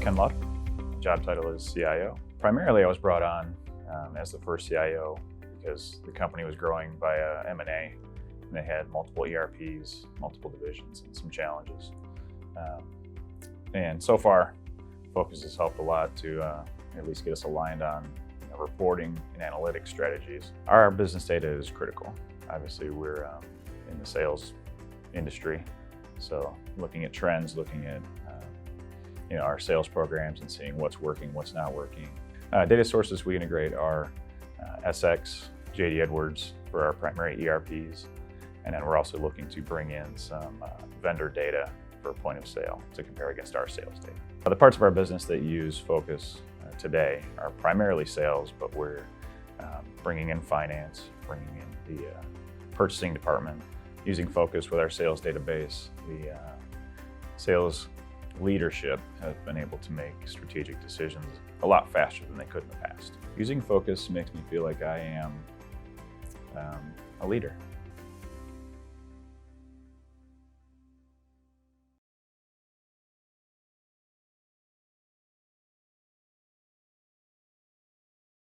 Ken Lauder. Job title is CIO. Primarily, I was brought on as the first CIO because the company was growing via M&A, and they had multiple ERPs, multiple divisions, and some challenges. And so far, Phocas has helped a lot to at least get us aligned on reporting and analytics strategies. Our business data is critical. Obviously, we're in the sales industry, so looking at trends, looking at our sales programs and seeing what's working, what's not working. Data sources we integrate are SX, JD Edwards for our primary ERPs, and then we're also looking to bring in some vendor data for point of sale to compare against our sales data. The parts of our business that use Phocas today are primarily sales, but we're bringing in finance, bringing in the purchasing department, using Phocas with our sales database. The sales leadership have been able to make strategic decisions a lot faster than they could in the past. Using Phocas makes me feel like I am a leader.